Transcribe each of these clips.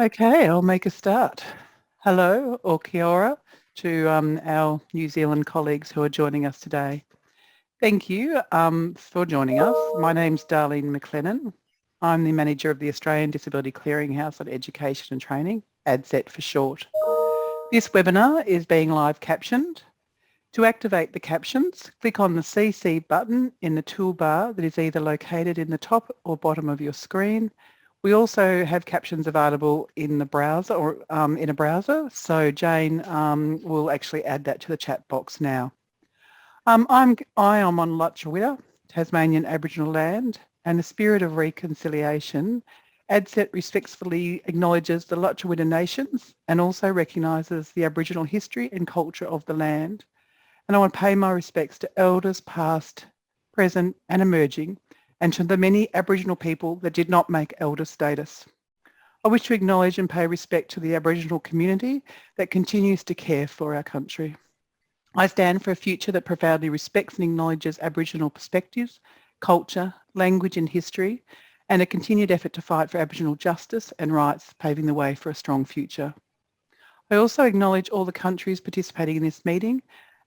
Okay, I'll make a start. Hello, or kia ora, to our New Zealand colleagues who are joining us today. Thank you for joining us. My name's Darlene McLennan. I'm the manager of the Australian Disability Clearinghouse on Education and Training, ADCET for short. This webinar is being live captioned. To activate the captions, click on the CC button in the toolbar that is either located in the top or bottom of your screen. We also have captions available in the browser or in a browser, so Jane will actually add that to the chat box now. I am on Lutchawita, Tasmanian Aboriginal land, and the spirit of reconciliation, ADCET respectfully acknowledges the Lutchawita nations and also recognises the Aboriginal history and culture of the land. And I want to pay my respects to elders past, present and emerging, and to the many Aboriginal people that did not make elder status. I wish to acknowledge and pay respect to the Aboriginal community that continues to care for our country. I stand for a future that profoundly respects and acknowledges Aboriginal perspectives, culture, language and history, and a continued effort to fight for Aboriginal justice and rights, paving the way for a strong future. I also acknowledge all the countries participating in this meeting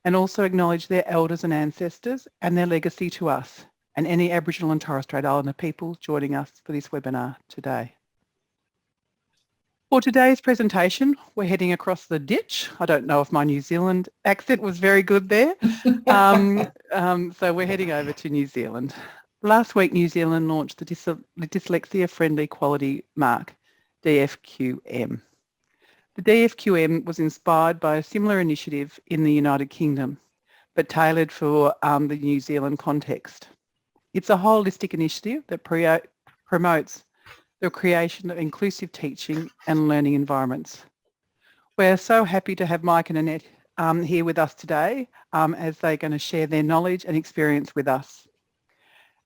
and also acknowledge their elders and ancestors and their legacy to us, and any Aboriginal and Torres Strait Islander people joining us for this webinar today. For today's presentation, we're heading across the ditch. I don't know if my New Zealand accent was very good there. So we're heading over to New Zealand. Last week, New Zealand launched the Dyslexia-Friendly Quality Mark, DFQM. The DFQM was inspired by a similar initiative in the United Kingdom, but tailored for the New Zealand context. It's a holistic initiative that promotes the creation of inclusive teaching and learning environments. We're so happy to have Mike and Annette here with us today as they're going to share their knowledge and experience with us.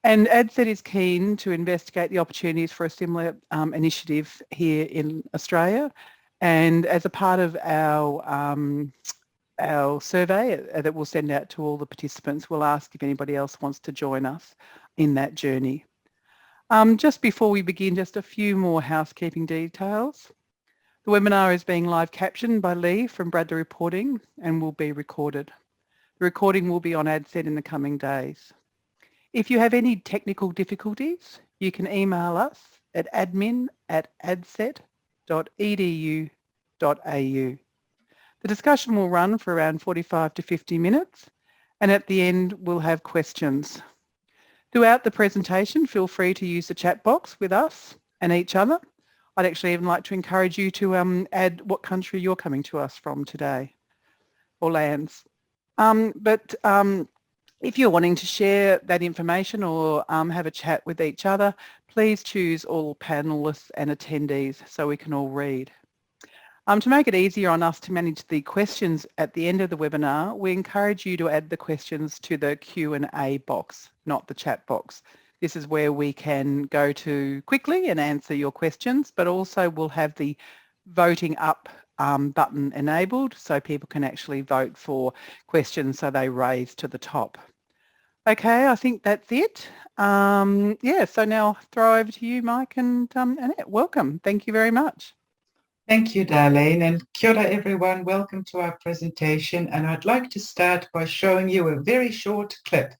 And ADCET is keen to investigate the opportunities for a similar initiative here in Australia. And as a part of our survey that we'll send out to all the participants, we'll ask if anybody else wants to join us in that journey. Just before we begin, just a few more housekeeping details. The webinar is being live captioned by Lee from Bradley Reporting and will be recorded. The recording will be on ADCET in the coming days. If you have any technical difficulties, you can email us at admin@adcet.edu.au. The discussion will run for around 45 to 50 minutes, and at the end we'll have questions. Throughout the presentation, feel free to use the chat box with us and each other. I'd actually even like to encourage you to add what country you're coming to us from today, or lands. If you're wanting to share that information or have a chat with each other, please choose all panelists and attendees so we can all read. To make it easier on us to manage the questions at the end of the webinar, we encourage you to add the questions to the Q&A box, not the chat box. This is where we can go to quickly and answer your questions, but also we'll have the voting up button enabled so people can actually vote for questions so they raise to the top. Okay, I think that's it. Yeah, so now I'll throw over to you, Mike and Annette. Welcome. Thank you very much. Thank you, Darlene, and kia ora everyone. Welcome to our presentation, and I'd like to start by showing you a very short clip.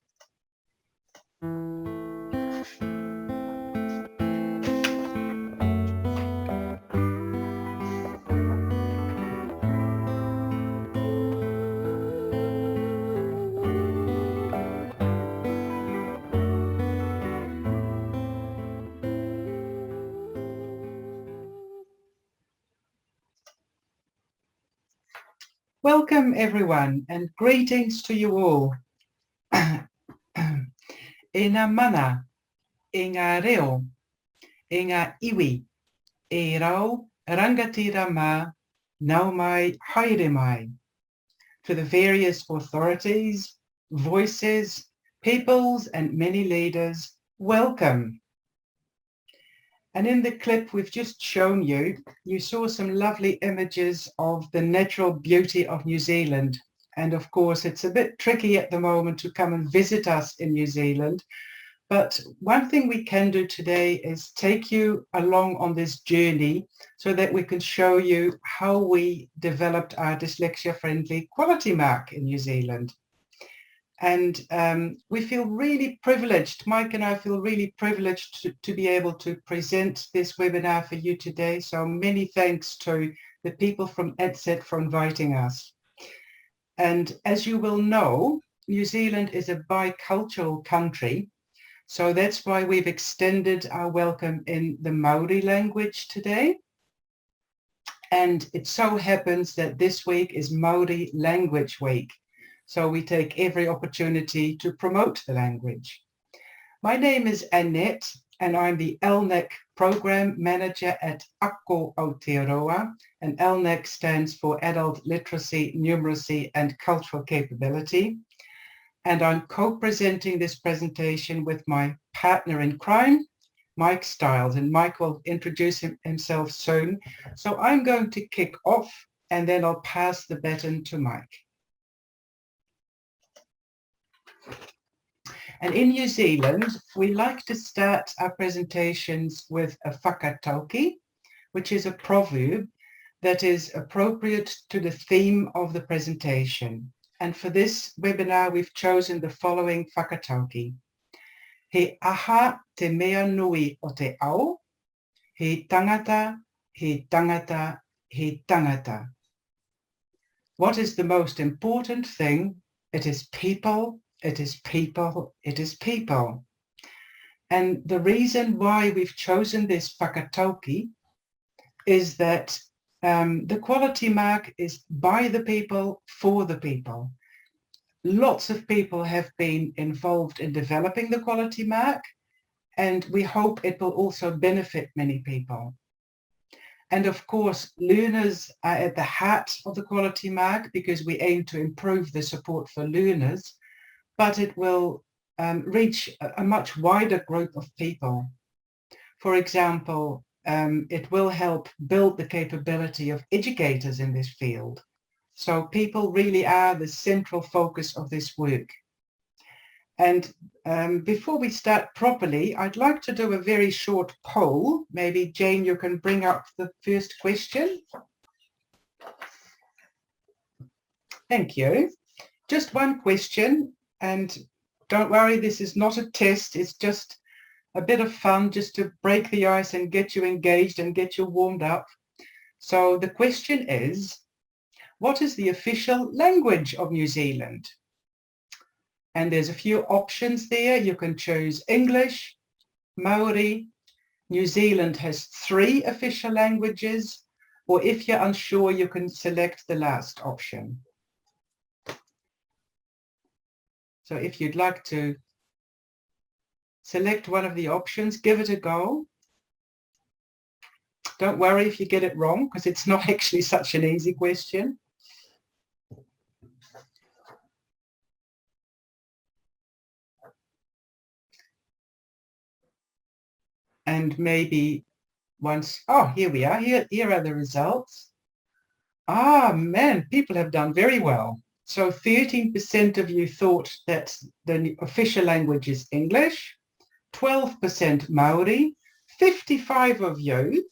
Welcome everyone and greetings to you all. E ngā mana, e ngā reo, e ngā iwi, e rau, rangatira mā, nau mai, haere mai. To the various authorities, voices, peoples and many leaders, welcome. And in the clip we've just shown you, you saw some lovely images of the natural beauty of New Zealand. And of course, it's a bit tricky at the moment to come and visit us in New Zealand, But one thing we can do today is take you along on this journey so that we can show you how we developed our Dyslexia-Friendly Quality Mark in New Zealand. And we feel really privileged, Mike and I feel really privileged to be able to present this webinar for you today. So many thanks to the people from ADCET for inviting us. And as you will know, New Zealand is a bicultural country. So that's why we've extended our welcome in the Maori language today. And it so happens that this week is Maori Language Week. So we take every opportunity to promote the language. My name is Annette, and I'm the LNAC Program Manager at Ako Aotearoa, and LNAC stands for Adult Literacy, Numeracy, and Cultural Capability. And I'm co-presenting this presentation with my partner in crime, Mike Stiles, and Mike will introduce himself soon. So I'm going to kick off, and then I'll pass the baton to Mike. And in New Zealand, we like to start our presentations with a whakatauki, which is a proverb that is appropriate to the theme of the presentation. And for this webinar, we've chosen the following whakatauki. He aha te mea nui o te ao, he tangata, he tangata, he tangata. What is the most important thing? It is people, it is people, it is people. And the reason why we've chosen this whakatauki is that the quality mark is by the people, for the people. Lots of people have been involved in developing the quality mark, and we hope it will also benefit many people. And of course, learners are at the heart of the quality mark because we aim to improve the support for learners, but it will reach a much wider group of people. For example, it will help build the capability of educators in this field. So people really are the central focus of this work. And before we start properly, I'd like to do a very short poll. Maybe Jane, you can bring up the first question. Thank you. Just one question, and don't worry, this is not a test. It's just a bit of fun just to break the ice and get you engaged and get you warmed up. So the question is, what is the official language of New Zealand? And there's a few options there. You can choose English, Maori. New Zealand has 3 official languages, or if you're unsure, you can select the last option. So if you'd like to select one of the options, give it a go. Don't worry if you get it wrong, because it's not actually such an easy question. And maybe once, oh, here we are, here are the results. Ah, man, people have done very well. So 13% of you thought that the official language is English, 12% Maori, 55 of you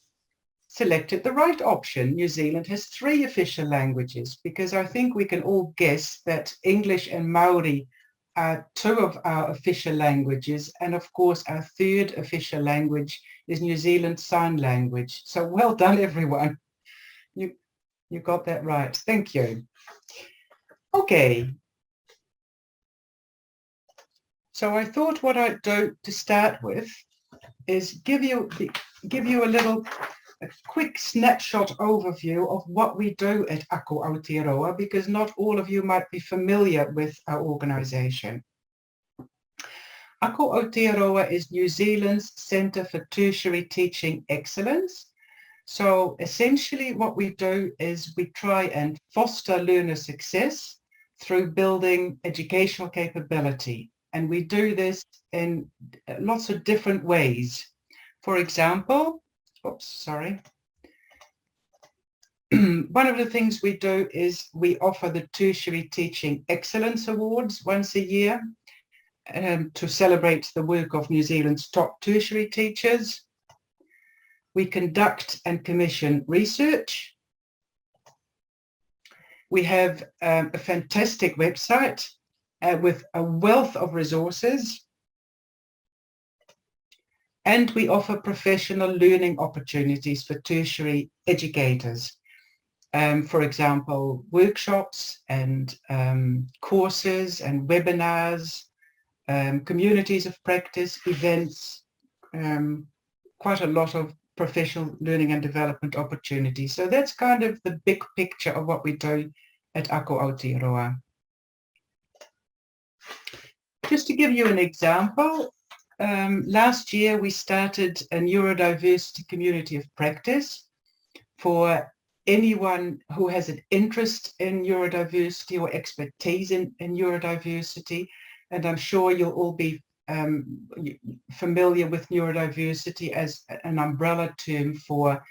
selected the right option. New Zealand has 3 official languages, because I think we can all guess that English and Maori are 2 of our official languages, and of course our 3rd official language is New Zealand Sign Language. So well done, everyone. You got that right. Thank you. Okay. So I thought what I'd do to start with is give you a quick snapshot overview of what we do at Ako Aotearoa, because not all of you might be familiar with our organisation. Ako Aotearoa is New Zealand's Centre for Tertiary Teaching Excellence. So essentially what we do is we try and foster learner success through building educational capability. And we do this in lots of different ways. For example, one of the things we do is we offer the Tertiary Teaching Excellence Awards once a year. to celebrate the work of New Zealand's top tertiary teachers. We conduct and commission research. We have a fantastic website with a wealth of resources. And we offer professional learning opportunities for tertiary educators. For example, workshops and courses and webinars, communities of practice, events, quite a lot of professional learning and development opportunities. So that's kind of the big picture of what we do at Ako Aotearoa. Just to give you an example, last year we started a Neurodiversity Community of practice for anyone who has an interest in neurodiversity or expertise in neurodiversity. And I'm sure you'll all be familiar with neurodiversity as an umbrella term for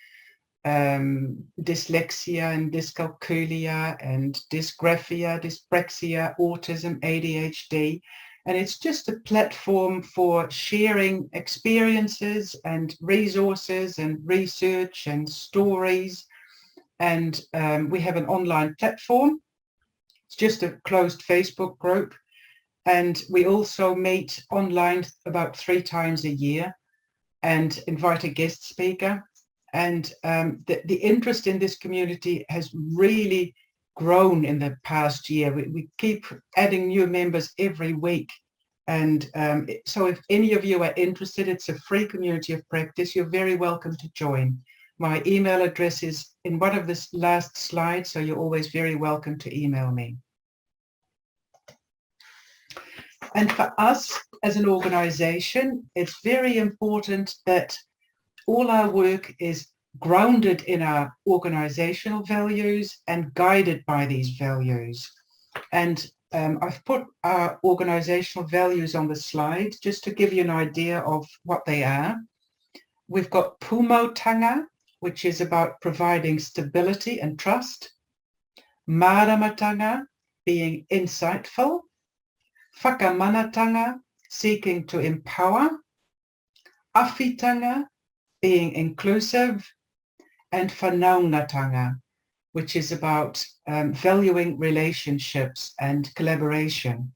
dyslexia and dyscalculia and dysgraphia, dyspraxia, autism, ADHD. And it's just a platform for sharing experiences and resources and research and stories. And we have an online platform. It's just a closed Facebook group. And we also meet online about 3 times a year and invite a guest speaker. And the interest in this community has really grown in the past year. We keep adding new members every week. And so if any of you are interested, it's a free community of practice. You're very welcome to join. My email address is in one of the last slides, so you're always very welcome to email me. And for us as an organization, it's very important that all our work is grounded in our organizational values and guided by these values. And I've put our organizational values on the slide just to give you an idea of what they are. We've got Pumautanga, which is about providing stability and trust. Maramatanga, being insightful. Whakamanatanga, seeking to empower. Awhitanga, being inclusive. And whanaungatanga, which is about valuing relationships and collaboration.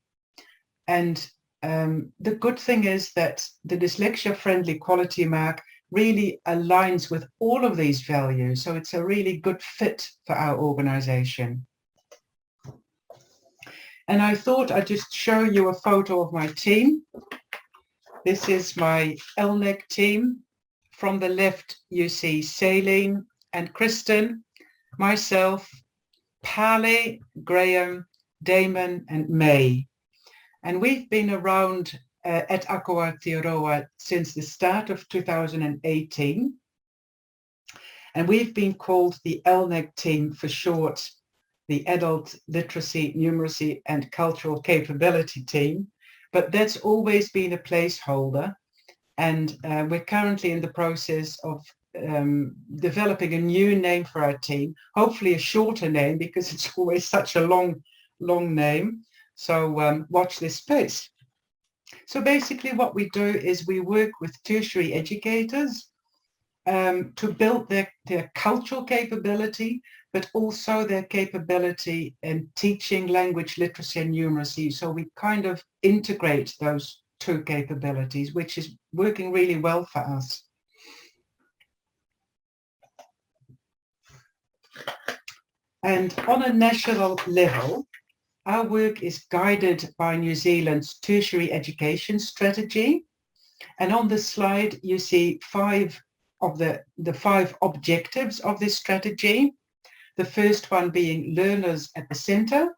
And the good thing is that the Dyslexia-Friendly Quality Mark really aligns with all of these values. So it's a really good fit for our organization. And I thought I'd just show you a photo of my team. This is my LNEC team. From the left, you see Celine and Kristen, myself, Pale, Graham, Damon, and May. And we've been around at Ako Aotearoa since the start of 2018. And we've been called the LNEC team for short, the Adult Literacy, Numeracy, and Cultural Capability team. But that's always been a placeholder. And we're currently in the process of developing a new name for our team, hopefully a shorter name because it's always such a long name. So watch this space. So basically what we do is we work with tertiary educators to build their cultural capability, but also their capability in teaching language literacy and numeracy. So we kind of integrate those 2 capabilities, which is working really well for us. And on a national level, our work is guided by New Zealand's tertiary education strategy. And on this slide, you see 5 of the 5 objectives of this strategy. The first one being learners at the center.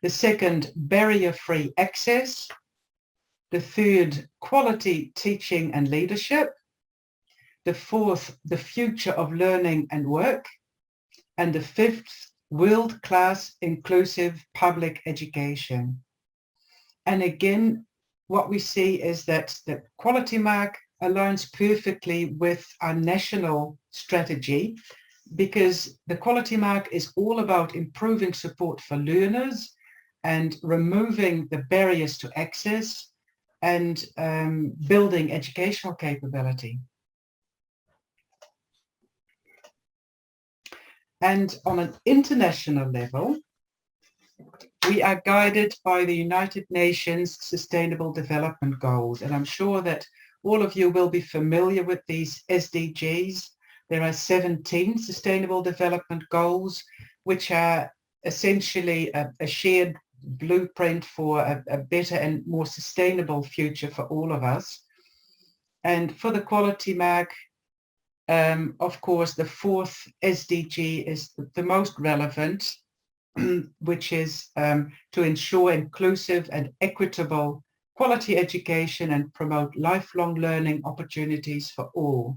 The second, barrier-free access. The third, quality teaching and leadership. The fourth, the future of learning and work. And the fifth, world-class inclusive public education. And again, what we see is that the quality mark aligns perfectly with our national strategy, because the quality mark is all about improving support for learners and removing the barriers to access and building educational capability. And on an international level, we are guided by the United Nations Sustainable Development Goals. And I'm sure that all of you will be familiar with these SDGs. There are 17 Sustainable Development Goals, which are essentially a shared blueprint for a better and more sustainable future for all of us. And for the quality mark, of course, the fourth SDG is the most relevant, which is to ensure inclusive and equitable quality education and promote lifelong learning opportunities for all.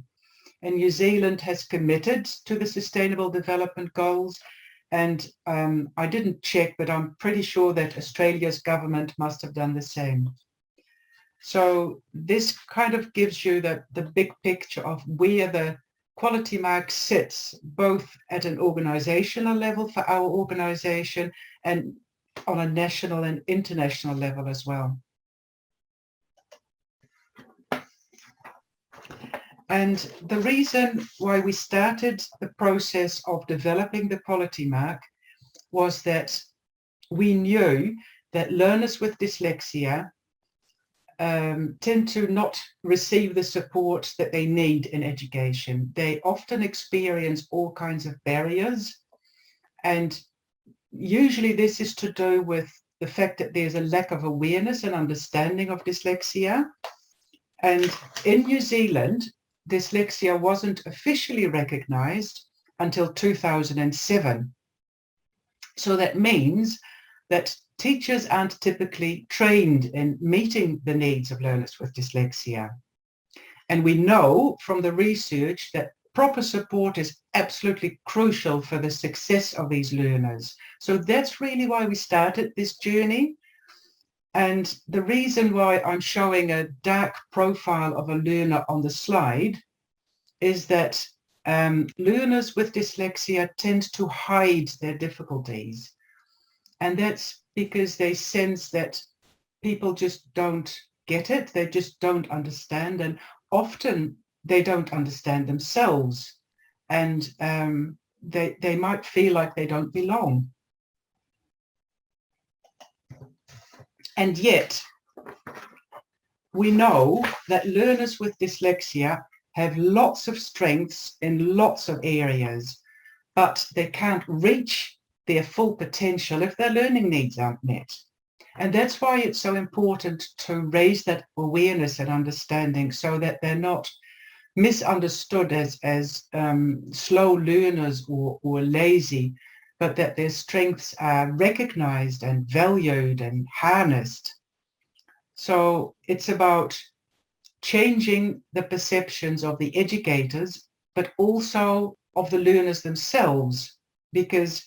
And New Zealand has committed to the Sustainable Development Goals. And I didn't check, but I'm pretty sure that Australia's government must have done the same. So this kind of gives you the big picture of where the quality mark sits, both at an organizational level for our organization and on a national and international level as well. And the reason why we started the process of developing the quality mark was that we knew that learners with dyslexia tend to not receive the support that they need in education. They often experience all kinds of barriers, and usually this is to do with the fact that there's a lack of awareness and understanding of dyslexia. And in New Zealand, dyslexia wasn't officially recognized until 2007. So that means that teachers aren't typically trained in meeting the needs of learners with dyslexia. And we know from the research that proper support is absolutely crucial for the success of these learners. So that's really why we started this journey. And the reason why I'm showing a dark profile of a learner on the slide is that learners with dyslexia tend to hide their difficulties. And that's because they sense that people just don't get it, they just don't understand, and often they don't understand themselves, and they might feel like they don't belong. And yet, we know that learners with dyslexia have lots of strengths in lots of areas, but they can't reach their full potential if their learning needs aren't met. And that's why it's so important to raise that awareness and understanding so that they're not misunderstood as slow learners or lazy, but that their strengths are recognized and valued and harnessed. So it's about changing the perceptions of the educators, but also of the learners themselves, because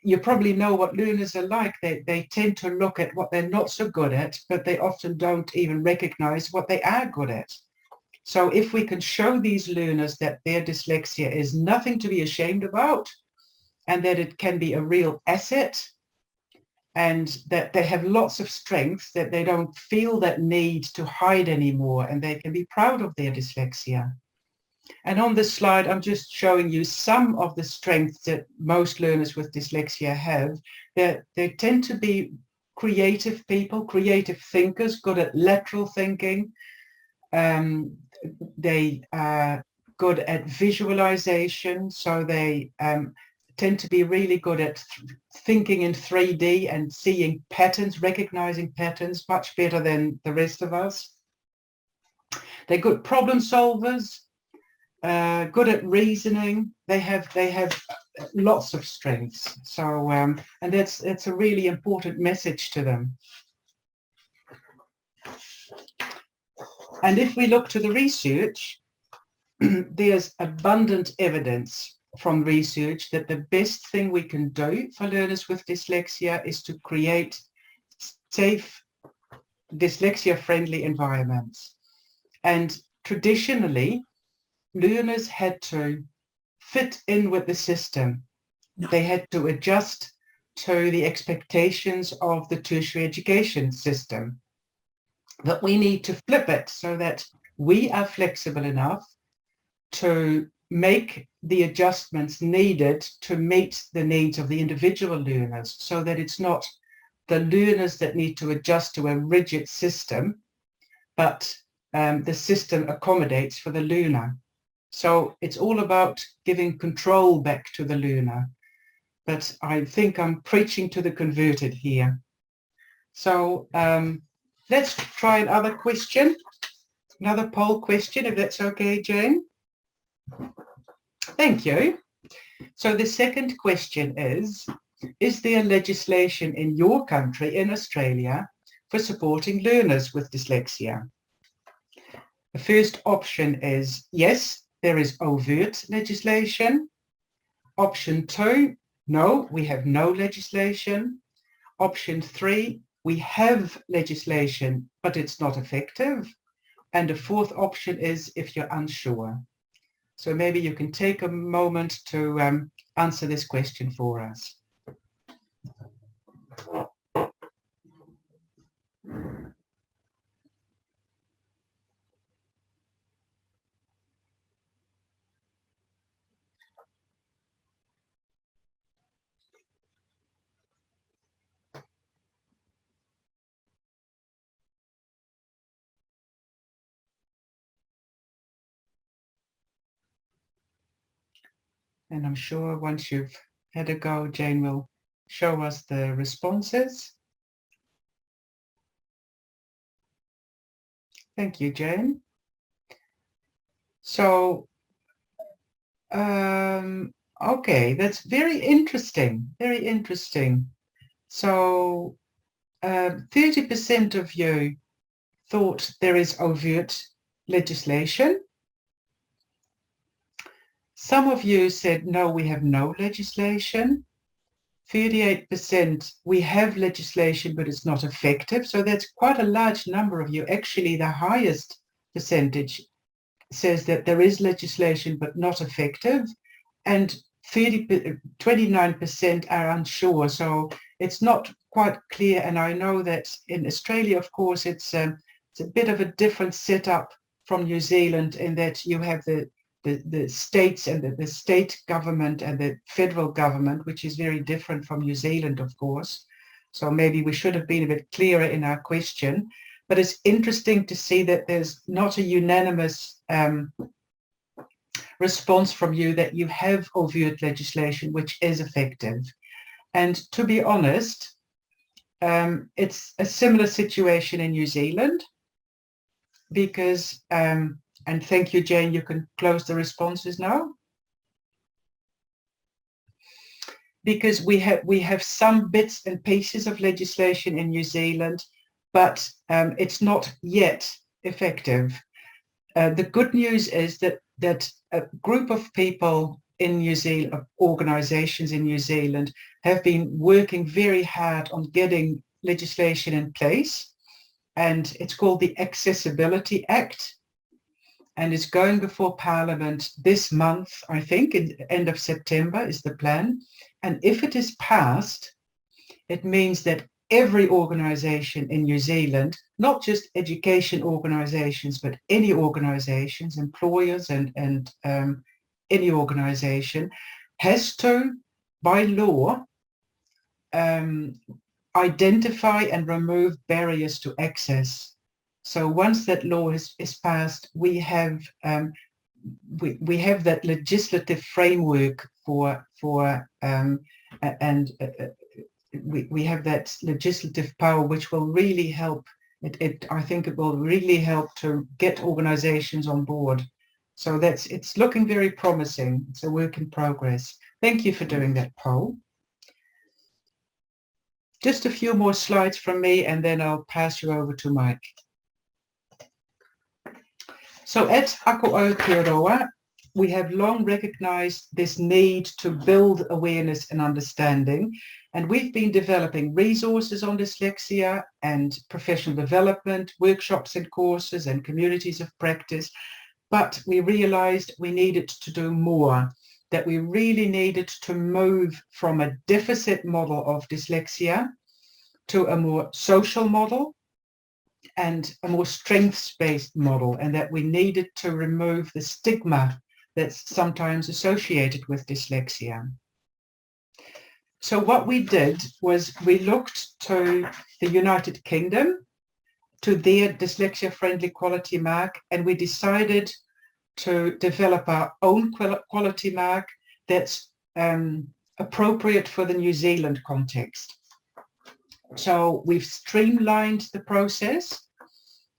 you probably know what learners are like. They tend to look at what they're not so good at, but they often don't even recognize what they are good at. So if we can show these learners that their dyslexia is nothing to be ashamed about, and that it can be a real asset, and that they have lots of strengths, that they don't feel that need to hide anymore, and they can be proud of their dyslexia. And on this slide, I'm just showing you some of the strengths that most learners with dyslexia have. They tend to be creative people, creative thinkers, good at lateral thinking. They are good at visualization, so they tend to be really good at thinking in 3D and seeing patterns, recognizing patterns much better than the rest of us. They're good problem solvers. Good at reasoning. They have lots of strengths. So and it's a really important message to them. And if we look to the research, there's abundant evidence from research that the best thing we can do for learners with dyslexia is to create safe dyslexia-friendly environments. And traditionally, learners had to fit in with the system. They had to adjust to the expectations of the tertiary education system. But we need to flip it so that we are flexible enough to make the adjustments needed to meet the needs of the individual learners, so that it's not the learners that need to adjust to a rigid system, but the system accommodates for the learner. So it's all about giving control back to the learner. But I think I'm preaching to the converted here. So let's try another question, another poll question, if that's okay, Jane. Thank you. So the second question is there legislation in your country, in Australia, for supporting learners with dyslexia? The first option is yes, there is overt legislation. Option 2, no, we have no legislation. Option 3, we have legislation, but it's not effective. And the fourth option is if you're unsure. So maybe you can take a moment to answer this question for us. And I'm sure once you've had a go, Jane will show us the responses. Thank you, Jane. So, okay, that's very interesting, very interesting. So 30% of you thought there is overt legislation. Some of you said, no, we have no legislation. 38%, we have legislation, but it's not effective. So that's quite a large number of you. Actually, the highest percentage says that there is legislation, but not effective. And 29% are unsure. So it's not quite clear. And I know that in Australia, of course, it's a bit of a different setup from New Zealand, in that you have the states and the state government and the federal government, which is very different from New Zealand, of course. So maybe we should have been a bit clearer in our question. But it's interesting to see that there's not a unanimous response from you that you have overt legislation which is effective. And to be honest, it's a similar situation in New Zealand, because and thank you, Jane, you can close the responses now. Because we have some bits and pieces of legislation in New Zealand, but it's not yet effective. The good news is that a group of people in New Zealand, organizations in New Zealand, have been working very hard on getting legislation in place, and it's called the Accessibility Act. And it's going before Parliament this month, I think, in the end of September is the plan. And if it is passed, it means that every organization in New Zealand, not just education organizations, but any organizations, employers and any organization, has to, by law, identify and remove barriers to access. So once that law is passed, we have that legislative framework we have that legislative power, which will really help. I think it will really help to get organizations on board. So it's looking very promising. It's a work in progress. Thank you for doing that poll. Just a few more slides from me, and then I'll pass you over to Mike. So at Ako Aotearoa, we have long recognized this need to build awareness and understanding, and we've been developing resources on dyslexia and professional development, workshops and courses and communities of practice, but we realized we needed to do more. that we really needed to move from a deficit model of dyslexia to a more social model and a more strengths-based model, and that we needed to remove the stigma that's sometimes associated with dyslexia. So what we did was we looked to the United Kingdom, to their Dyslexia-Friendly Quality Mark, and we decided to develop our own quality mark that's appropriate for the New Zealand context. So we've streamlined the process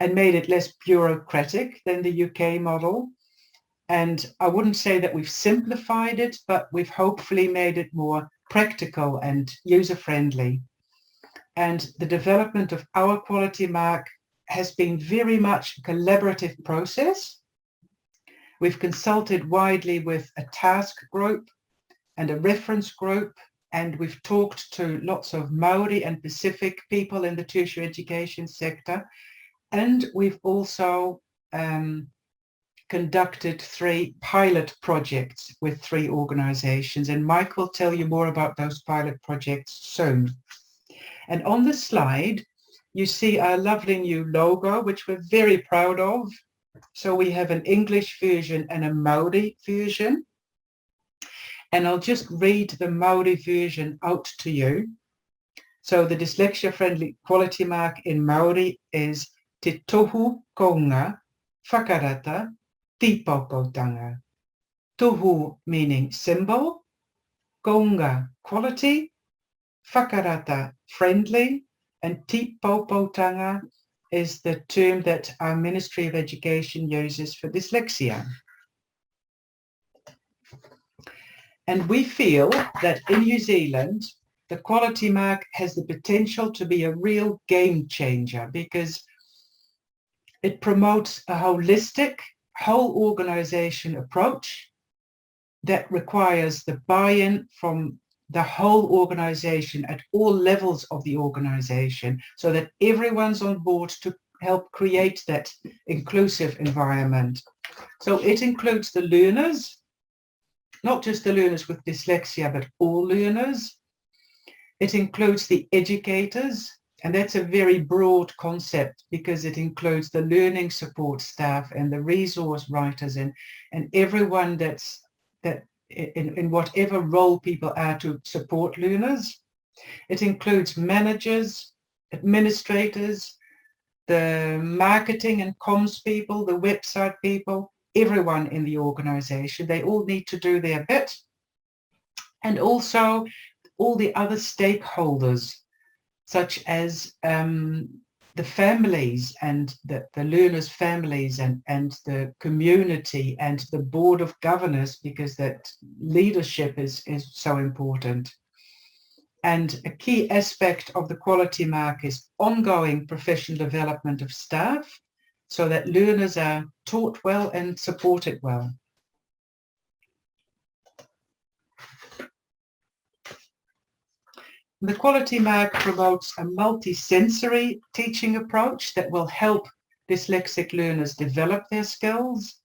and made it less bureaucratic than the UK model. And I wouldn't say that we've simplified it, but we've hopefully made it more practical and user-friendly. And the development of our quality mark has been very much a collaborative process. We've consulted widely with a task group and a reference group, and we've talked to lots of Maori and Pacific people in the tertiary education sector. And we've also conducted 3 pilot projects with 3 organizations, and Mike will tell you more about those pilot projects soon. And on the slide, you see our lovely new logo, which we're very proud of. So we have an English version and a Maori version. And I'll just read the Maori version out to you. So the Dyslexia-Friendly Quality Mark in Maori is Te tohu kounga whakarata tīpaupōtanga. Tohu meaning symbol, kounga quality, whakarata friendly, and tīpaupōtanga is the term that our Ministry of Education uses for dyslexia. And we feel that in New Zealand, the quality mark has the potential to be a real game changer because it promotes a holistic, whole organization approach that requires the buy-in from the whole organization at all levels of the organization so that everyone's on board to help create that inclusive environment. So it includes the learners, not just the learners with dyslexia, but all learners. It includes the educators, and that's a very broad concept because it includes the learning support staff and the resource writers and everyone that in whatever role people are to support learners. It includes managers, administrators, the marketing and comms people, the website people, everyone in the organization. They all need to do their bit. And also all the other stakeholders, such as the families and the learners' families and the community and the board of governors, because that leadership is so important. And a key aspect of the quality mark is ongoing professional development of staff so that learners are taught well and supported well. The quality mark promotes a multi-sensory teaching approach that will help dyslexic learners develop their skills.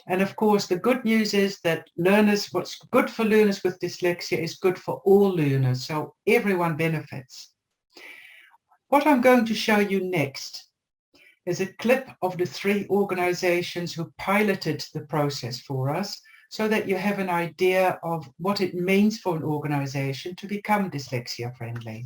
And of course, the good news is that what's good for learners with dyslexia is good for all learners, so everyone benefits. What I'm going to show you next is a clip of the 3 organizations who piloted the process for us, so that you have an idea of what it means for an organization to become dyslexia friendly.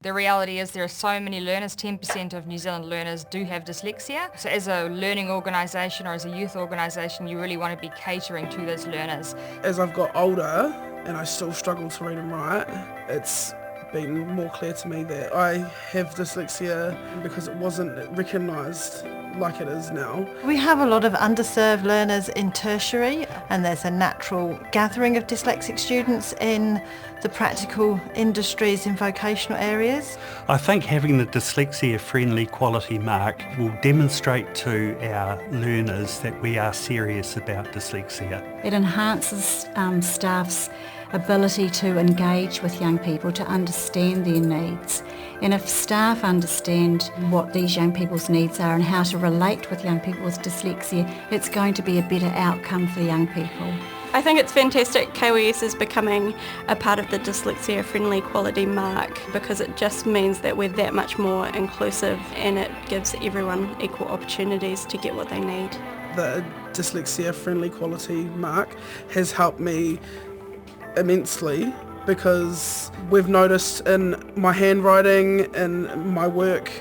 The reality is there are so many learners, 10% of New Zealand learners do have dyslexia. So as a learning organisation or as a youth organisation, you really want to be catering to those learners. As I've got older and I still struggle to read and write, it's been more clear to me that I have dyslexia because it wasn't recognised like it is now. We have a lot of underserved learners in tertiary, and there's a natural gathering of dyslexic students in the practical industries in vocational areas. I think having the Dyslexia-Friendly Quality Mark will demonstrate to our learners that we are serious about dyslexia. It enhances staff's ability to engage with young people, to understand their needs. And if staff understand what these young people's needs are and how to relate with young people with dyslexia, it's going to be a better outcome for young people. I think it's fantastic KOS is becoming a part of the Dyslexia-Friendly Quality Mark, because it just means that we're that much more inclusive and it gives everyone equal opportunities to get what they need. The Dyslexia-Friendly Quality Mark has helped me immensely, because we've noticed in my handwriting and my work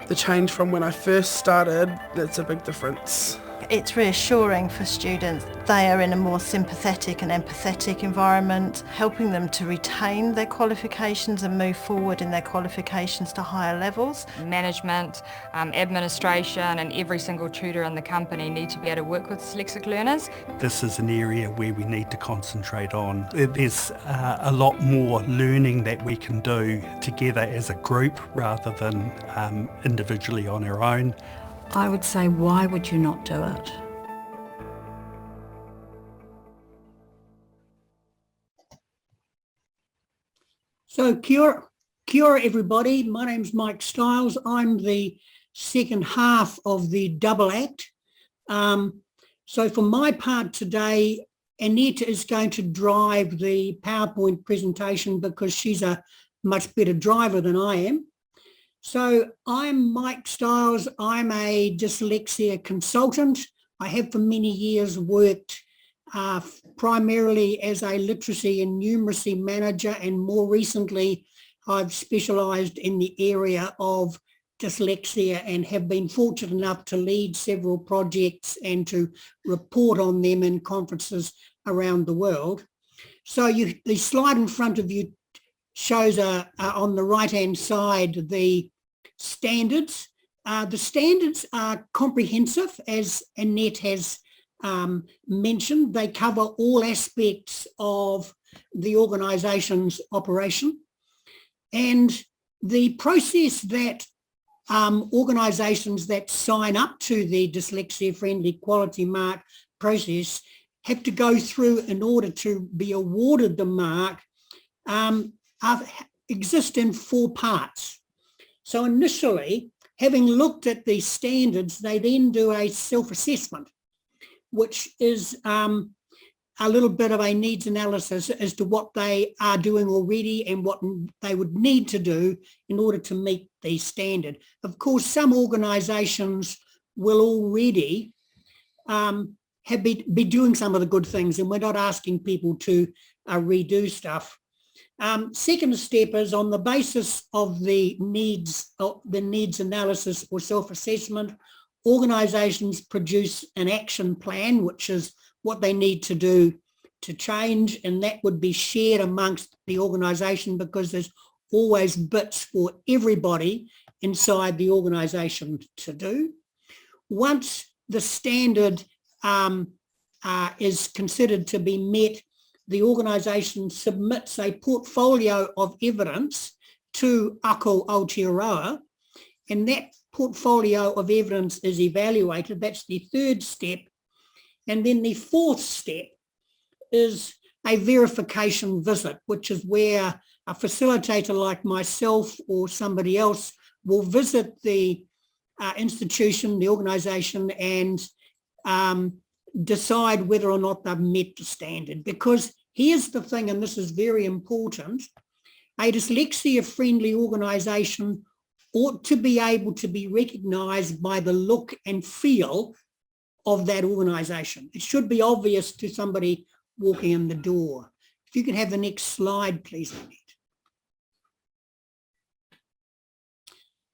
the change from when I first started. That's a big difference. It's reassuring for students. They are in a more sympathetic and empathetic environment, helping them to retain their qualifications and move forward in their qualifications to higher levels. Management, administration and every single tutor in the company need to be able to work with dyslexic learners. This is an area where we need to concentrate on. There's a lot more learning that we can do together as a group rather than individually on our own. I would say, why would you not do it? So kia ora everybody, my name's Mike Stiles. I'm the second half of the double act. So for my part today, Annette is going to drive the PowerPoint presentation because she's a much better driver than I am. So I'm Mike Stiles. I'm a dyslexia consultant. I have for many years worked primarily as a literacy and numeracy manager, and more recently I've specialised in the area of dyslexia and have been fortunate enough to lead several projects and to report on them in conferences around the world. So the slide in front of you shows on the right-hand side the standards. The standards are comprehensive, as Annette has mentioned. They cover all aspects of the organisation's operation, and the process that organisations that sign up to the Dyslexia Friendly Quality Mark process have to go through in order to be awarded the mark exist in 4 parts. So initially, having looked at these standards, they then do a self-assessment, which is a little bit of a needs analysis as to what they are doing already and what they would need to do in order to meet the standard. Of course, some organisations will already be doing some of the good things, and we're not asking people to redo stuff. Second step is, on the basis of the needs analysis or self-assessment, organisations produce an action plan, which is what they need to do to change, and that would be shared amongst the organisation because there's always bits for everybody inside the organisation to do. Once the standard is considered to be met, the organisation submits a portfolio of evidence to Ako Aotearoa, and that portfolio of evidence is evaluated. That's the third step. And then the fourth step is a verification visit, which is where a facilitator like myself or somebody else will visit the institution, the organisation, and decide whether or not they've met the standard. Because here's the thing, and this is very important, a dyslexia-friendly organisation ought to be able to be recognised by the look and feel of that organisation. It should be obvious to somebody walking in the door. If you can have the next slide, please, Annette.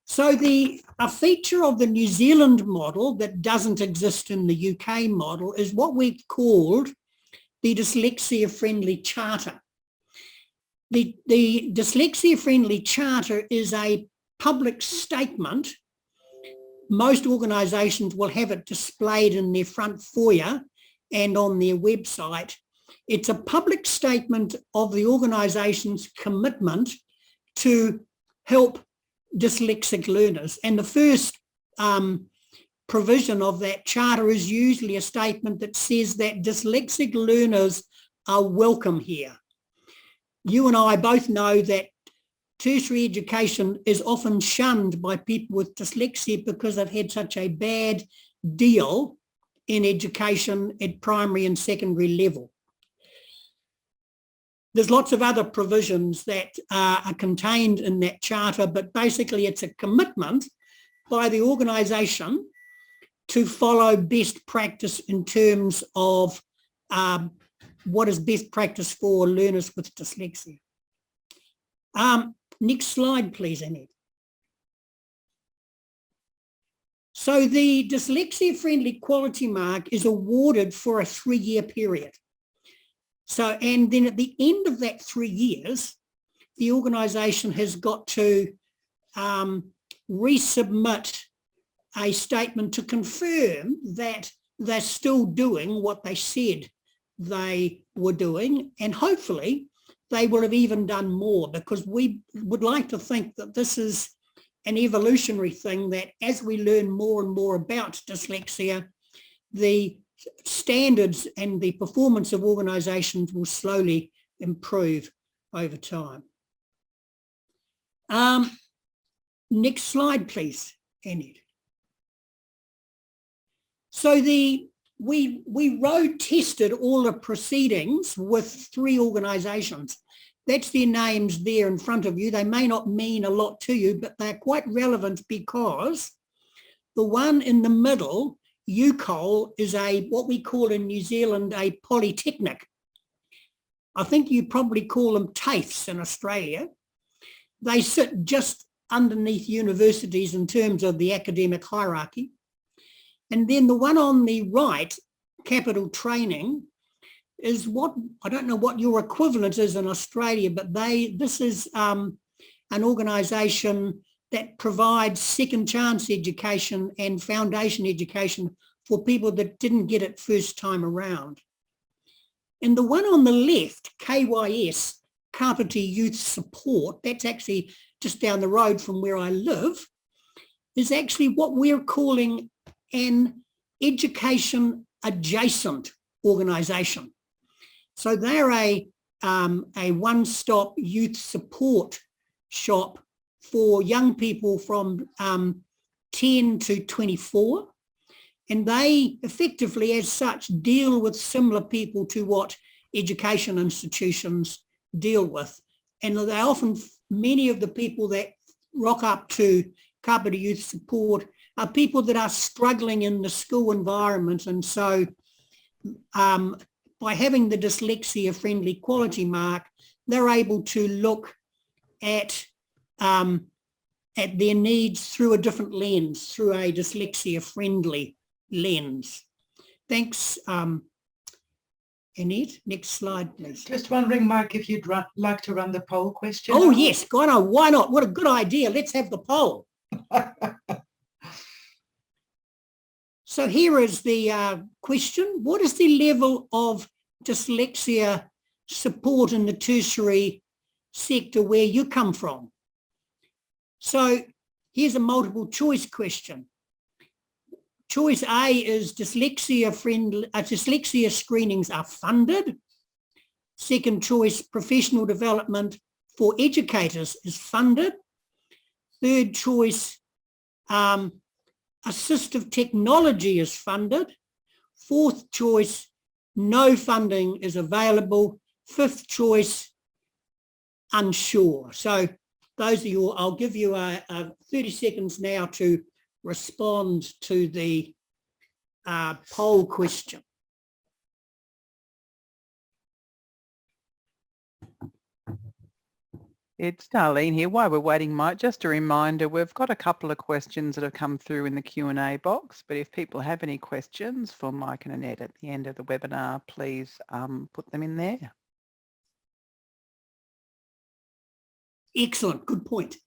So a feature of the New Zealand model that doesn't exist in the UK model is what we've called the Dyslexia-Friendly Charter. The Dyslexia-Friendly Charter is a public statement. Most organisations will have it displayed in their front foyer and on their website. It's a public statement of the organisation's commitment to help dyslexic learners. And the first provision of that charter is usually a statement that says that dyslexic learners are welcome here. You and I both know that tertiary education is often shunned by people with dyslexia because they've had such a bad deal in education at primary and secondary level. there's lots of other provisions that are contained in that charter, but basically it's a commitment by the organisation to follow best practice in terms of what is best practice for learners with dyslexia. Next slide, please, Annette. So the Dyslexia-Friendly Quality Mark is awarded for a 3-year period. So, and then at the end of that 3 years, the organisation has got to resubmit a statement to confirm that they're still doing what they said they were doing, and hopefully they will have even done more, because we would like to think that this is an evolutionary thing, that as we learn more and more about dyslexia, the standards and the performance of organisations will slowly improve over time. Next slide, please, Annette. So we road tested all the proceedings with 3 organisations. That's their names there in front of you. They may not mean a lot to you, but they're quite relevant, because the one in the middle, UCOL, is what we call in New Zealand a polytechnic. I think you probably call them TAFEs in Australia. They sit just underneath universities in terms of the academic hierarchy. And then the one on the right, Capital Training, is what, I don't know what your equivalent is in Australia, but this is an organisation that provides second chance education and foundation education for people that didn't get it first time around. And the one on the left, KYS, Kapiti Youth Support, that's actually just down the road from where I live, is actually what we're calling an education adjacent organisation. So they're a one-stop youth support shop for young people from 10 to 24. And they effectively, as such, deal with similar people to what education institutions deal with. And they often, many of the people that rock up to Kapiti Youth Support are people that are struggling in the school environment. And so by having the Dyslexia-Friendly Quality Mark, they're able to look at their needs through a different lens, through a dyslexia-friendly lens. Thanks, Annette. Next slide, please. Just wondering, Mike, if you'd like to run the poll question. Oh, yes, why not? What a good idea. Let's have the poll. So here is the question. What is the level of dyslexia support in the tertiary sector where you come from? So here's a multiple choice question. Choice A is dyslexia screenings are funded. Second choice, professional development for educators is funded. Third choice, assistive technology is funded. Fourth choice, no funding is available. Fifth choice, unsure. So those are your, I'll give you 30 seconds now to respond to the poll question. It's Darlene here. While we're waiting, Mike, just a reminder, we've got a couple of questions that have come through in the Q&A box, but if people have any questions for Mike and Annette at the end of the webinar, please put them in there. Excellent, good point.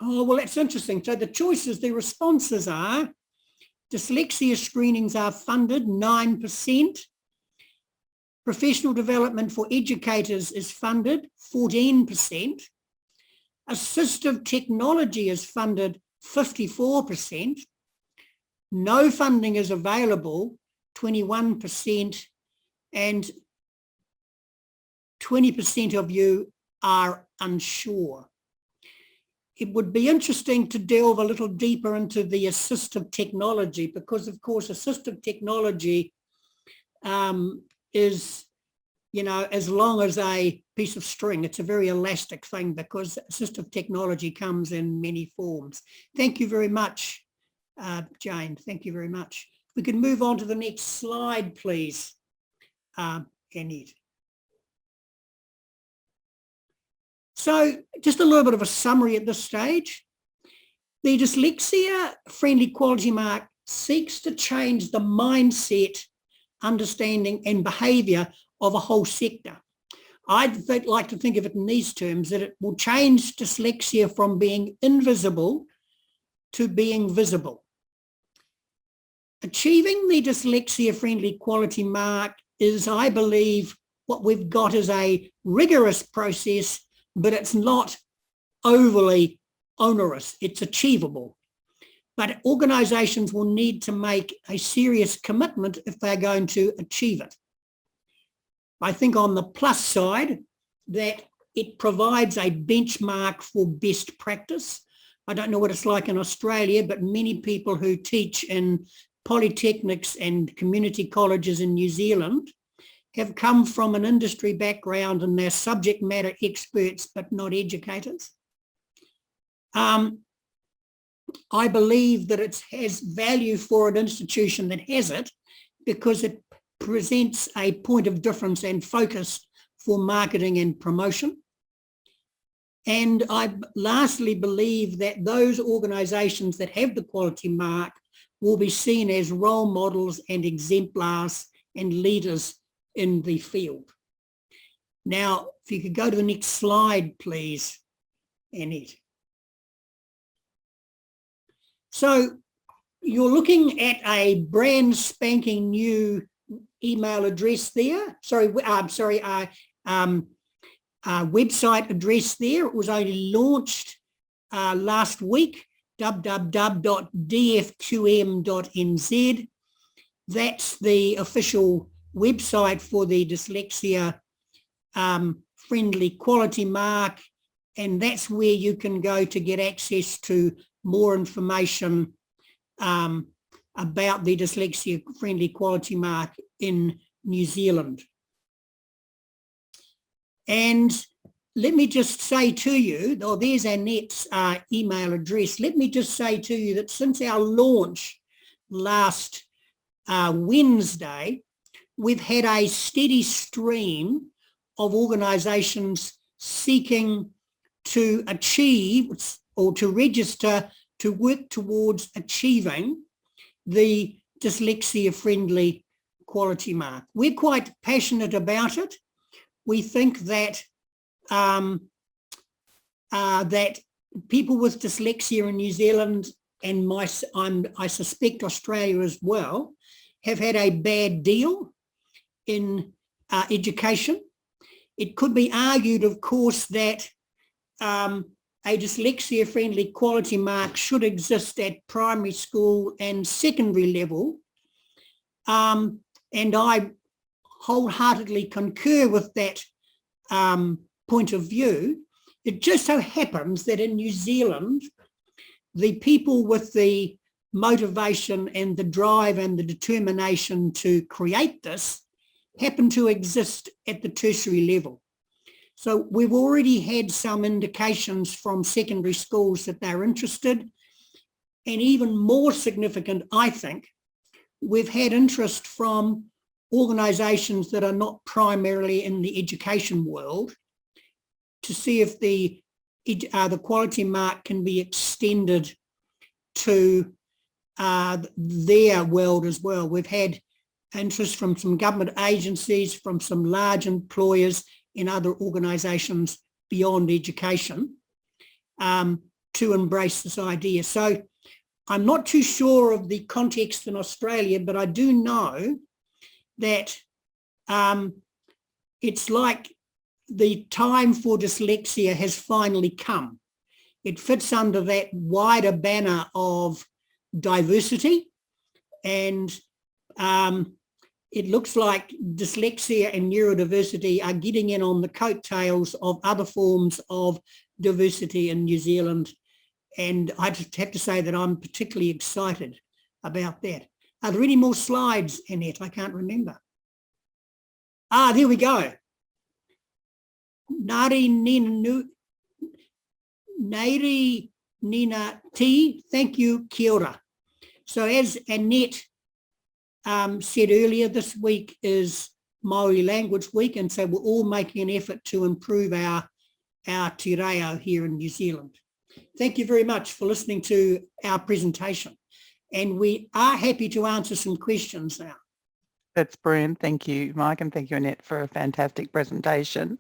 Oh, well, that's interesting. So the choices, the responses are, dyslexia screenings are funded, 9%. Professional development for educators is funded, 14%. Assistive technology is funded, 54%. No funding is available, 21%. And 20% of you are unsure. it would be interesting to delve a little deeper into the assistive technology, because of course assistive technology is, you know, as long as a piece of string. It's a very elastic thing because assistive technology comes in many forms. Thank you very much, Jane. Thank you very much. We can move on to the next slide, please, Annette. So just a little bit of a summary at this stage. The Dyslexia-Friendly Quality Mark seeks to change the mindset, understanding and behaviour of a whole sector. I'd like to think of it in these terms, that it will change dyslexia from being invisible to being visible. Achieving the Dyslexia-Friendly Quality Mark is, I believe, what we've got is a rigorous process, but it's not overly onerous. It's achievable. But organisations will need to make a serious commitment if they're going to achieve it. I think on the plus side that it provides a benchmark for best practice. I don't know what it's like in Australia, but many people who teach in polytechnics and community colleges in New Zealand have come from an industry background and they're subject matter experts, but not educators. I believe that it has value for an institution that has it because it presents a point of difference and focus for marketing and promotion. And I lastly believe that those organisations that have the quality mark will be seen as role models and exemplars and leaders in the field. Now, if you could go to the next slide, please, Annette. So you're looking at a brand spanking new email address there. Website address there. It was only launched last week, www.dfqm.nz. That's the official website for the Dyslexia Friendly Quality Mark, and that's where you can go to get access to more information about the Dyslexia Friendly Quality Mark in New Zealand. And let me just say to you, there's Annette's email address. Let me just say to you that since our launch last Wednesday, we've had a steady stream of organisations seeking to achieve or to register to work towards achieving the Dyslexia-Friendly Quality Mark. We're quite passionate about it. We think that that people with dyslexia in New Zealand and I suspect Australia as well have had a bad deal in education. It could be argued, of course, that a dyslexia-friendly quality mark should exist at primary school and secondary level. And I wholeheartedly concur with that point of view. It just so happens that in New Zealand, the people with the motivation and the drive and the determination to create this happen to exist at the tertiary level. So we've already had some indications from secondary schools that they're interested. And even more significant, I think, we've had interest from organisations that are not primarily in the education world to see if the quality mark can be extended to their world as well. We've had interest from some government agencies, from some large employers in other organisations beyond education to embrace this idea. So I'm not too sure of the context in Australia, but I do know that it's like the time for dyslexia has finally come. It fits under that wider banner of diversity, and it looks like dyslexia and neurodiversity are getting in on the coattails of other forms of diversity in New Zealand I just have to say that I'm particularly excited about that. Are there any more slides, Annette? I can't remember. There we go. Nari Nina T, thank you, kia ora. So as Annette said earlier, this week is Maori Language Week, and so we're all making an effort to improve our te reo here in New Zealand. Thank you very much for listening to our presentation, and we are happy to answer some questions now. That's brilliant. Thank you, Mike, and thank you, Annette, for a fantastic presentation.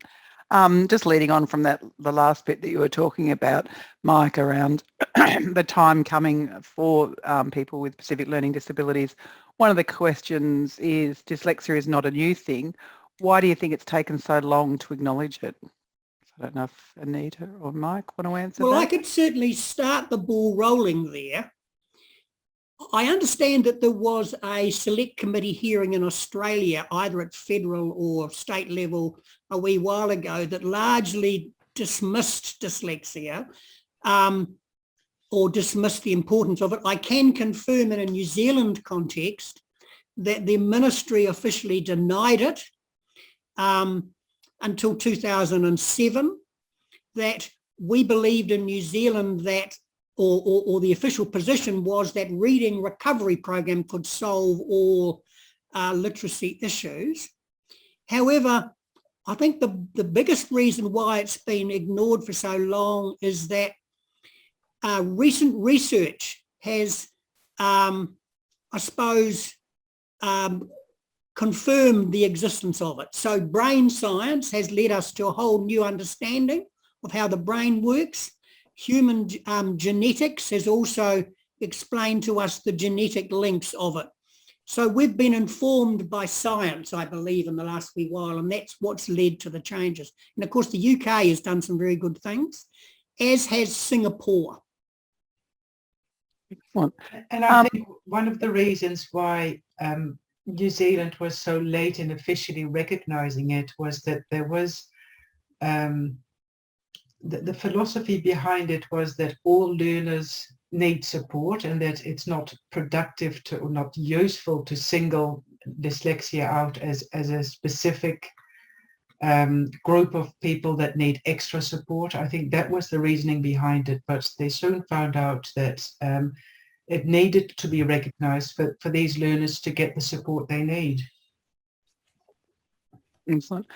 Just leading on from that, the last bit that you were talking about, Mike, around the time coming for people with specific learning disabilities. One of the questions is, dyslexia is not a new thing. Why do you think it's taken so long to acknowledge it? I don't know if Anita or Mike want to answer that. Well, I could certainly start the ball rolling there. I understand that there was a select committee hearing in Australia, either at federal or state level, a wee while ago, that largely dismissed dyslexia or dismissed the importance of it. I can confirm in a New Zealand context that the ministry officially denied it until 2007, that we believed in New Zealand that or the official position was that reading recovery program could solve all literacy issues. However, I think the biggest reason why it's been ignored for so long is that recent research has, I suppose, confirmed the existence of it. So brain science has led us to a whole new understanding of how the brain works. Human genetics has also explained to us the genetic links of it. So we've been informed by science, I believe, in the last wee while, and that's what's led to the changes. And of course, the UK has done some very good things, as has Singapore. Excellent. And I think one of the reasons why New Zealand was so late in officially recognising it was that there was the philosophy behind it was that all learners need support, and that it's not productive to, or not useful to single dyslexia out as a specific group of people that need extra support. I think that was the reasoning behind it, but they soon found out that it needed to be recognised for these learners to get the support they need. Excellent.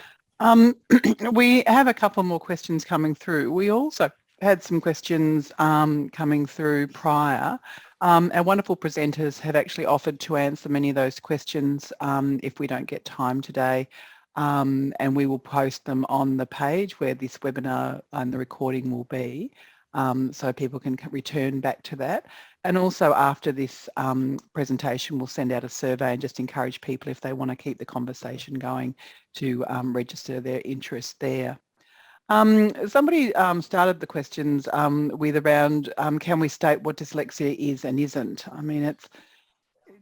We have a couple more questions coming through. We also had some questions coming through prior. Our wonderful presenters have actually offered to answer many of those questions if we don't get time today, and we will post them on the page where this webinar and the recording will be, so people can return back to that. And also after this presentation, we'll send out a survey and just encourage people, if they want to keep the conversation going, to register their interest there. Somebody started the questions with around, can we state what dyslexia is and isn't? I mean, it's...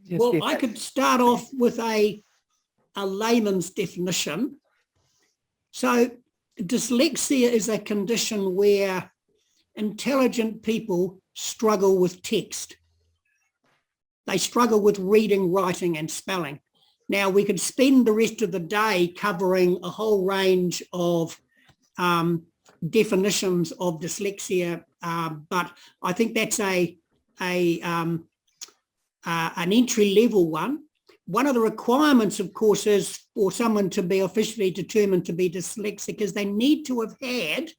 Well, I could start off with a layman's definition. So dyslexia is a condition where intelligent people struggle with text. They struggle with reading, writing and spelling. Now, we could spend the rest of the day covering a whole range of definitions of dyslexia, but I think that's an entry-level one. One of the requirements, of course, is for someone to be officially determined to be dyslexic is they need to have had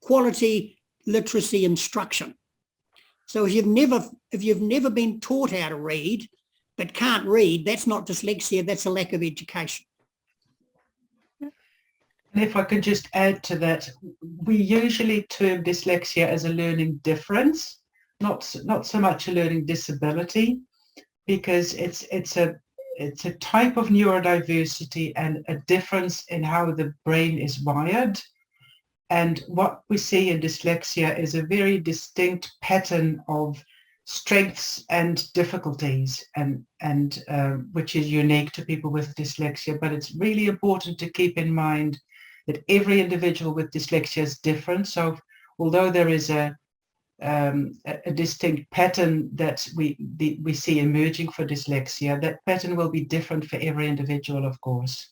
quality literacy instruction. So if you've never been taught how to read but can't read, that's not dyslexia, that's a lack of education. And if I could just add to that, we usually term dyslexia as a learning difference, not so much a learning disability, because it's a type of neurodiversity and a difference in how the brain is wired. And what we see in dyslexia is a very distinct pattern of strengths and difficulties, and which is unique to people with dyslexia. But it's really important to keep in mind that every individual with dyslexia is different. So although there is a a distinct pattern that we see emerging for dyslexia. That pattern will be different for every individual, of course.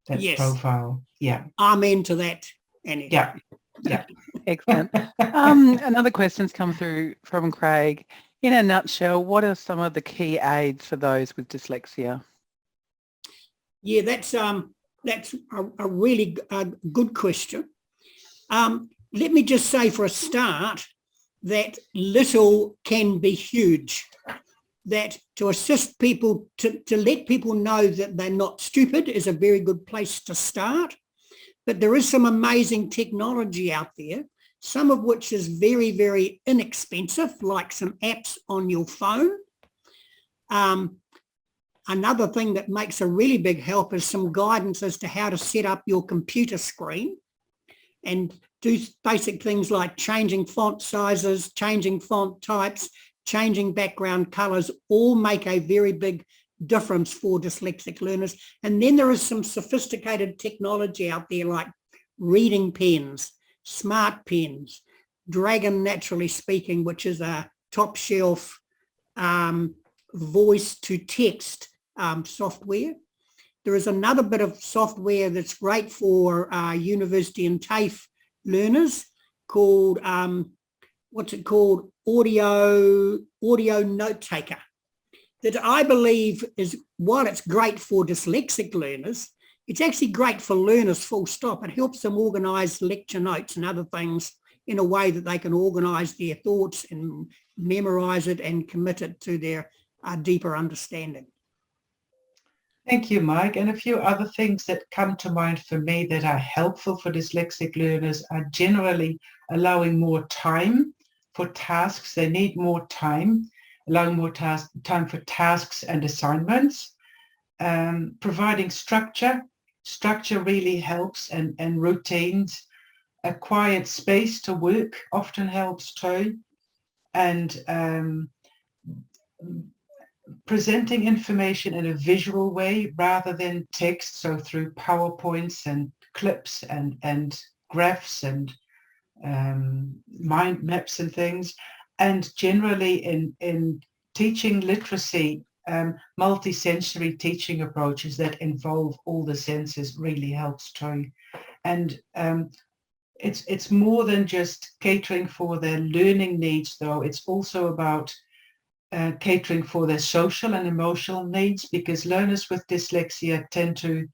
That Yes. profile, yeah. Amen to that, Annette. Yeah, yeah. Excellent. Another question's come through from Craig. In a nutshell, what are some of the key aids for those with dyslexia? Yeah, that's a really good question. Let me just say for a start that little can be huge. That to assist people, to let people know that they're not stupid is a very good place to start. But there is some amazing technology out there, some of which is very, very inexpensive, like some apps on your phone. Another thing that makes a really big help is some guidance as to how to set up your computer screen and do basic things like changing font sizes, changing font types, changing background colors, all make a very big difference for dyslexic learners. And then there is some sophisticated technology out there like reading pens, smart pens, Dragon Naturally Speaking, which is a top shelf voice to text software. There is another bit of software that's great for university and TAFE learners called, what's it called? Audio Note Taker. That I believe is, while it's great for dyslexic learners, it's actually great for learners full stop. It helps them organise lecture notes and other things in a way that they can organise their thoughts and memorise it and commit it to their deeper understanding. Thank you, Mike. And a few other things that come to mind for me that are helpful for dyslexic learners are generally allowing more time for tasks. They need more time, allowing more time for tasks and assignments, providing structure. Structure really helps, and routines. A quiet space to work often helps too. And presenting information in a visual way rather than text, so through PowerPoints and clips and graphs and mind maps and things. And generally in teaching literacy, multi-sensory teaching approaches that involve all the senses really helps too. And it's more than just catering for their learning needs, though. It's also about catering for their social and emotional needs, because learners with dyslexia tend to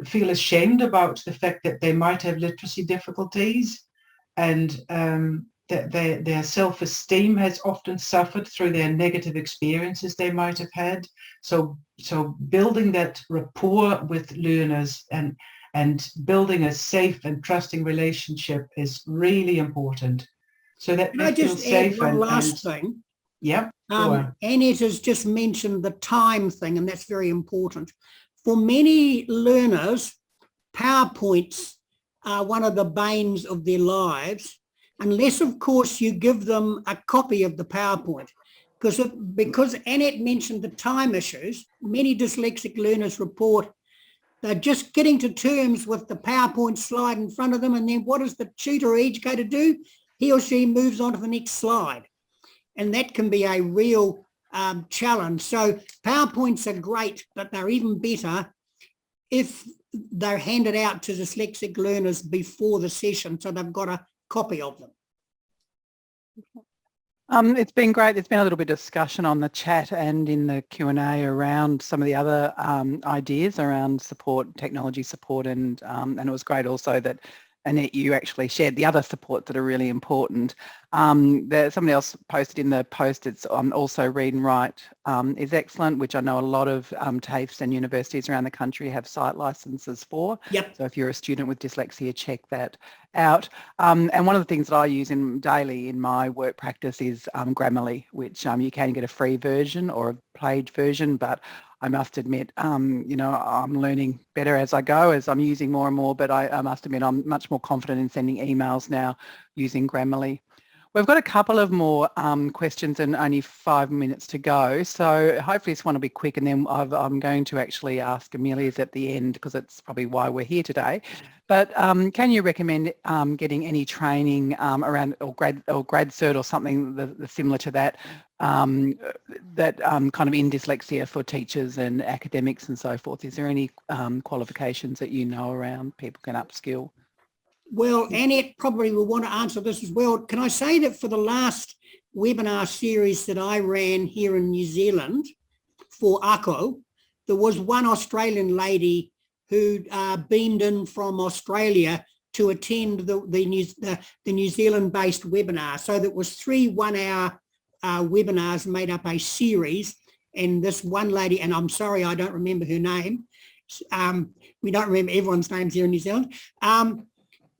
feel ashamed about the fact that they might have literacy difficulties, and that their self-esteem has often suffered through their negative experiences they might have had. So building that rapport with learners and building a safe and trusting relationship is really important. So that Can I just add one last thing? Yeah. Annette has just mentioned the time thing, and that's very important. For many learners, PowerPoints are one of the banes of their lives, unless, of course, you give them a copy of the PowerPoint. Because Annette mentioned the time issues, many dyslexic learners report they're just getting to terms with the PowerPoint slide in front of them, and then what does the tutor or educator do? He or she moves on to the next slide. And that can be a real challenge. So PowerPoints are great, but they're even better if they're handed out to dyslexic learners before the session, so they've got a copy of them. It's been great. There's been a little bit of discussion on the chat and in the Q&A around some of the other ideas around support, technology support, and it was great also that Annette, you actually shared the other support that are really important. Somebody else posted in the post, it's also read and write is excellent, which I know a lot of TAFEs and universities around the country have site licenses for. Yep. So if you're a student with dyslexia, check that out. And one of the things that I use daily in my work practice is Grammarly, which you can get a free version or a paid version, but I must admit, you know, I'm learning better as I go, as I'm using more and more, but I must admit I'm much more confident in sending emails now using Grammarly. We've got a couple of more questions and only 5 minutes to go. So hopefully this one will be quick, and then I'm going to actually ask Amelia's at the end because it's probably why we're here today. But can you recommend getting any training around or grad cert or something similar to that, kind of in dyslexia for teachers and academics and so forth? Is there any qualifications that you know around people can upskill? Well, Annette probably will want to answer this as well. Can I say that for the last webinar series that I ran here in New Zealand for Ako, there was one Australian lady who beamed in from Australia to attend the New Zealand-based webinar. So there was 3 one-hour webinars made up a series, and this one lady, and I'm sorry I don't remember her name. We don't remember everyone's names here in New Zealand.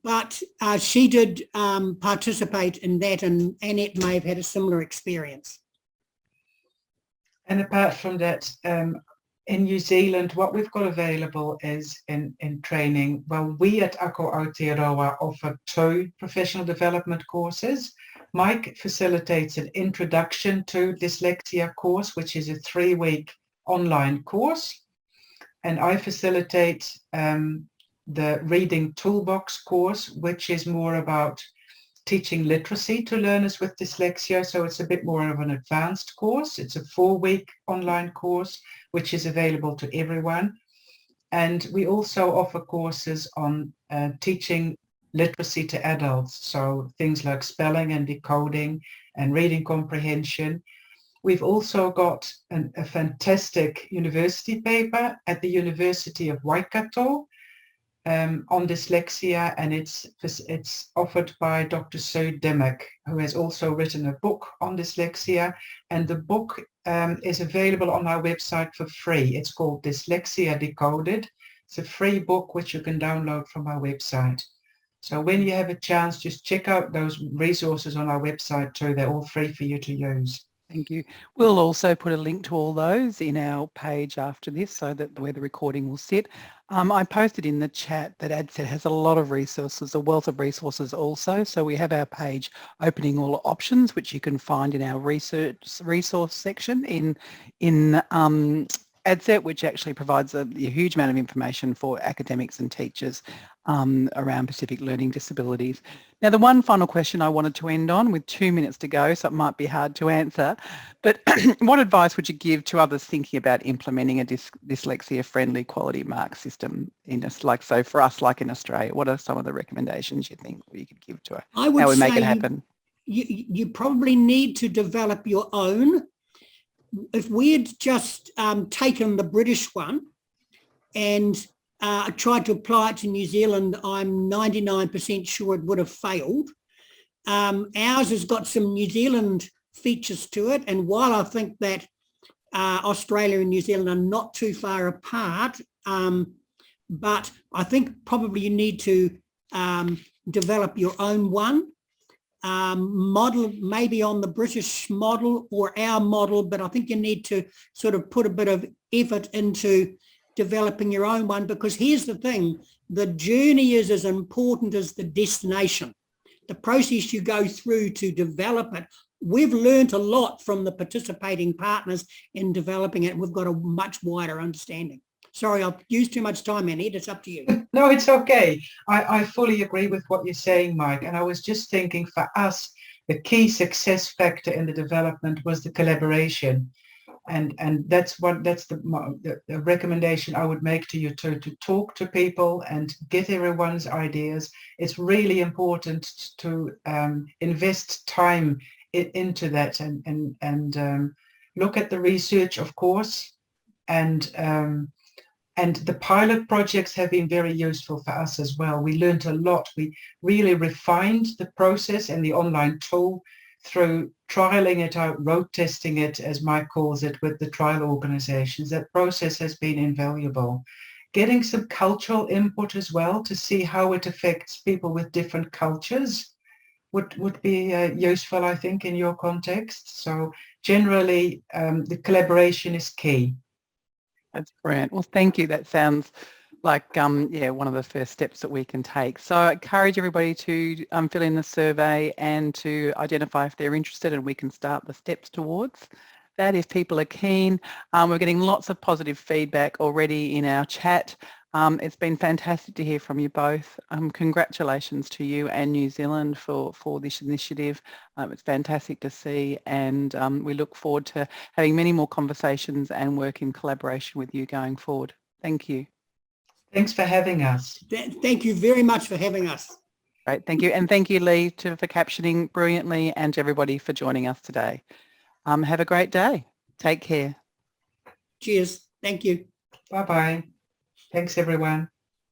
But she did participate in that, and Annette may have had a similar experience. And apart from that, in New Zealand, what we've got available is in training. Well, we at Ako Aotearoa offer 2 professional development courses. Mike facilitates an Introduction to Dyslexia course, which is a 3-week online course. And I facilitate the Reading Toolbox course, which is more about teaching literacy to learners with dyslexia. So it's a bit more of an advanced course. It's a 4-week online course, which is available to everyone. And we also offer courses on teaching literacy to adults. So things like spelling and decoding and reading comprehension. We've also got a fantastic university paper at the University of Waikato on dyslexia, and it's offered by Dr. Sue Dimmock, who has also written a book on dyslexia, and the book is available on our website for free. It's called Dyslexia Decoded. It's a free book which you can download from our website. So when you have a chance, just check out those resources on our website too. They're all free for you to use. Thank you. We'll also put a link to all those in our page after this, so that where the recording will sit. I posted in the chat that ADCET has a lot of resources, a wealth of resources also. So we have our page opening all options, which you can find in our resource section in ADCET, which actually provides a huge amount of information for academics and teachers around Pacific learning disabilities. Now, the one final question I wanted to end on, with 2 minutes to go, so it might be hard to answer, but what advice would you give to others thinking about implementing a dyslexia-friendly quality mark system in so for us, like in Australia? What are some of the recommendations you think you could give to how we make it happen? You probably need to develop your own. If we had just taken the British one and tried to apply it to New Zealand, I'm 99% sure it would have failed. Ours has got some New Zealand features to it, and while I think that Australia and New Zealand are not too far apart, but I think probably you need to develop your own one. Model maybe on the British model or our model, but I think you need to sort of put a bit of effort into developing your own one, because here's the thing, the journey is as important as the destination. The process you go through to develop it, we've learned a lot from the participating partners in developing it. We've got a much wider understanding. Sorry, I've used too much time, Annette. It's up to you. No, it's okay. I fully agree with what you're saying, Mike. And I was just thinking, for us, the key success factor in the development was the collaboration. And that's the recommendation I would make to you to talk to people and get everyone's ideas. It's really important to invest time into that and look at the research, of course, and the pilot projects have been very useful for us as well. We learned a lot. We really refined the process and the online tool through trialing it out, road testing it, as Mike calls it, with the trial organizations. That process has been invaluable. Getting some cultural input as well to see how it affects people with different cultures would be useful, I think, in your context. So generally, the collaboration is key. That's brilliant. Well, thank you. That sounds like one of the first steps that we can take. So I encourage everybody to fill in the survey and to identify if they're interested, and we can start the steps towards that if people are keen. We're getting lots of positive feedback already in our chat. It's been fantastic to hear from you both. Congratulations to you and New Zealand for this initiative. It's fantastic to see, and we look forward to having many more conversations and work in collaboration with you going forward. Thank you. Thanks for having us. Thank you very much for having us. Great, thank you. And thank you, Lee, for captioning brilliantly, and to everybody for joining us today. Have a great day. Take care. Cheers. Thank you. Bye-bye. Thanks, everyone.